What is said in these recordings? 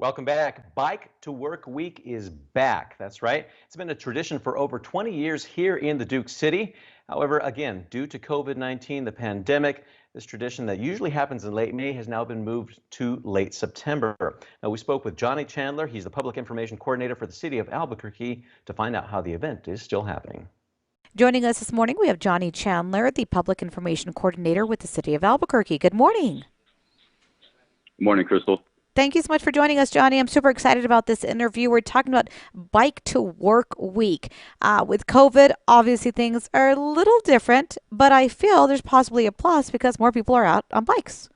Welcome back. Bike to Work Week is back. That's right. It's been a tradition for over 20 years here in the Duke City. However, again, due to COVID-19, the pandemic, this tradition that usually happens in late May has now been moved to late September. Now, we spoke with Johnny Chandler. He's the Public Information Coordinator for the City of Albuquerque to find out how the event is still happening. Joining us this morning, we have Johnny Chandler, the Public Information Coordinator with the City of Albuquerque. Good morning. Morning, Crystal. Thank you so much for joining us, Johnny. I'm super excited about this interview. We're talking about Bike to Work Week. With COVID, obviously things are a little different, but I feel there's possibly a plus because more people are out on bikes.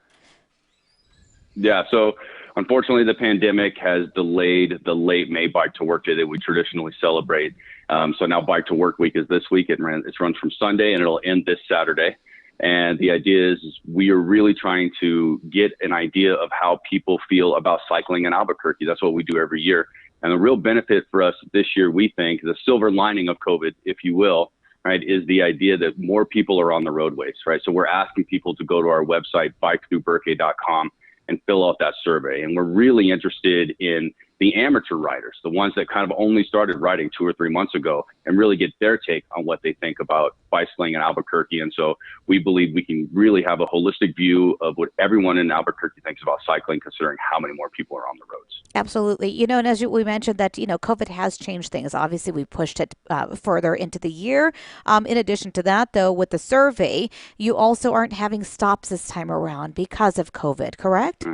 Yeah, so unfortunately, the pandemic has delayed the late May Bike to Work Day that we traditionally celebrate. So now Bike to Work Week is this week. It runs from Sunday and it'll end this Saturday. And the idea is we are really trying to get an idea of how people feel about cycling in Albuquerque. That's what we do every year. And the real benefit for us this year, we think, the silver lining of COVID, if you will, right, is the idea that more people are on the roadways, right? So we're asking people to go to our website, bikethruburque.com, and fill out that survey. And we're really interested in the amateur riders, the ones that kind of only started riding 2 or 3 months ago, and really get their take on what they think about bicycling in Albuquerque. And so we believe we can really have a holistic view of what everyone in Albuquerque thinks about cycling, considering how many more people are on the roads. Absolutely. And as we mentioned that, COVID has changed things. Obviously, we pushed it further into the year. In addition to that, though, with the survey, you also aren't having stops this time around because of COVID, correct?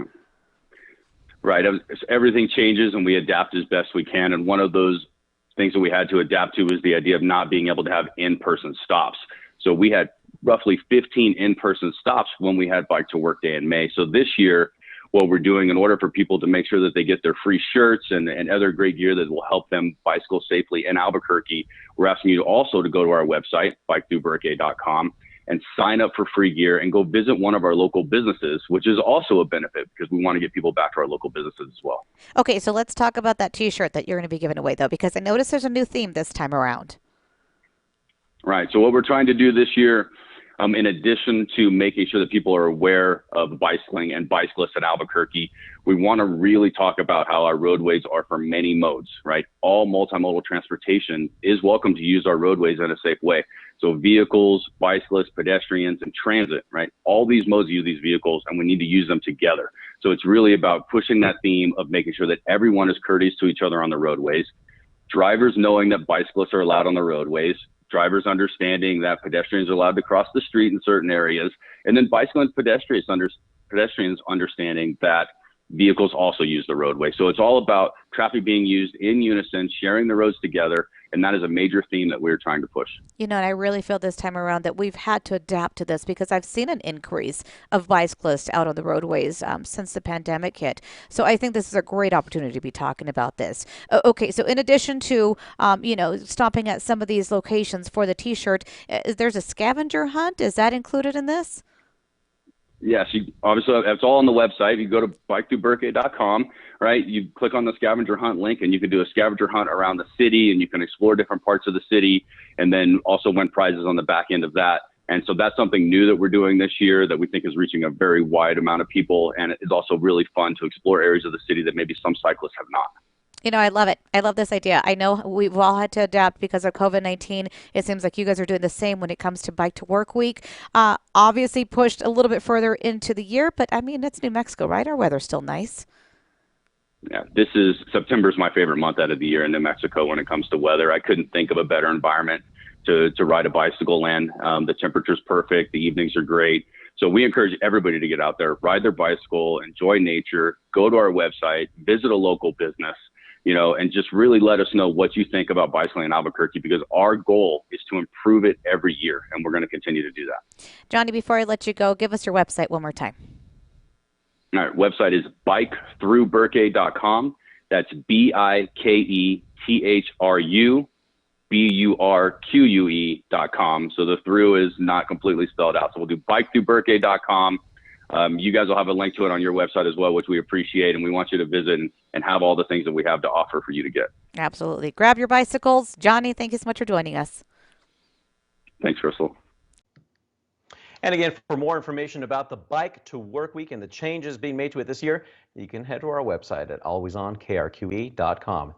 Right. Everything changes and we adapt as best we can. And one of those things that we had to adapt to was the idea of not being able to have in-person stops. So we had roughly 15 in-person stops when we had Bike to Work Day in May. So this year, what we're doing in order for people to make sure that they get their free shirts and other great gear that will help them bicycle safely in Albuquerque, we're asking you also to go to our website, bikethruburque.com, and sign up for free gear and go visit one of our local businesses, which is also a benefit because we want to get people back to our local businesses as well. Okay, so let's talk about that T-shirt that you're going to be giving away, though, because I noticed there's a new theme this time around. Right. So what we're trying to do this year, in addition to making sure that people are aware of bicycling and bicyclists at Albuquerque, we want to really talk about how our roadways are for many modes, right? All multimodal transportation is welcome to use our roadways in a safe way. So vehicles, bicyclists, pedestrians, and transit, right? All these modes use these vehicles and we need to use them together. So it's really about pushing that theme of making sure that everyone is courteous to each other on the roadways, drivers knowing that bicyclists are allowed on the roadways, drivers understanding that pedestrians are allowed to cross the street in certain areas, and then bicycling pedestrians understanding that vehicles also use the roadway. So it's all about traffic being used in unison, sharing the roads together, and that is a major theme that we're trying to push. And I really feel this time around that we've had to adapt to this because I've seen an increase of bicyclists out on the roadways since the pandemic hit. So I think this is a great opportunity to be talking about this. Okay, so in addition to, stopping at some of these locations for the T-shirt, there's a scavenger hunt. Is that included in this? Yes, obviously it's all on the website. You go to bikethruburque.com, right? You click on the scavenger hunt link and you can do a scavenger hunt around the city and you can explore different parts of the city and then also win prizes on the back end of that. And so that's something new that we're doing this year that we think is reaching a very wide amount of people. And it's also really fun to explore areas of the city that maybe some cyclists have not. I love it. I love this idea. I know we've all had to adapt because of COVID-19. It seems like you guys are doing the same when it comes to Bike to Work Week. Obviously pushed a little bit further into the year, but I mean, it's New Mexico, right? Our weather's still nice. Yeah, September is my favorite month out of the year in New Mexico when it comes to weather. I couldn't think of a better environment to ride a bicycle in. The temperature's perfect. The evenings are great. So we encourage everybody to get out there, ride their bicycle, enjoy nature, go to our website, visit a local business, and just really let us know what you think about bicycling in Albuquerque because our goal is to improve it every year, and we're going to continue to do that. Johnny, before I let you go, give us your website one more time. All right, website is bikethruburque.com. That's BIKETHRUBURQUE.com. So the through is not completely spelled out. So we'll do bikethruburque.com. You guys will have a link to it on your website as well, which we appreciate. And we want you to visit and have all the things that we have to offer for you to get. Absolutely. Grab your bicycles. Johnny, thank you so much for joining us. Thanks, Crystal. And again, for more information about the Bike to Work Week and the changes being made to it this year, you can head to our website at alwaysonkrqe.com.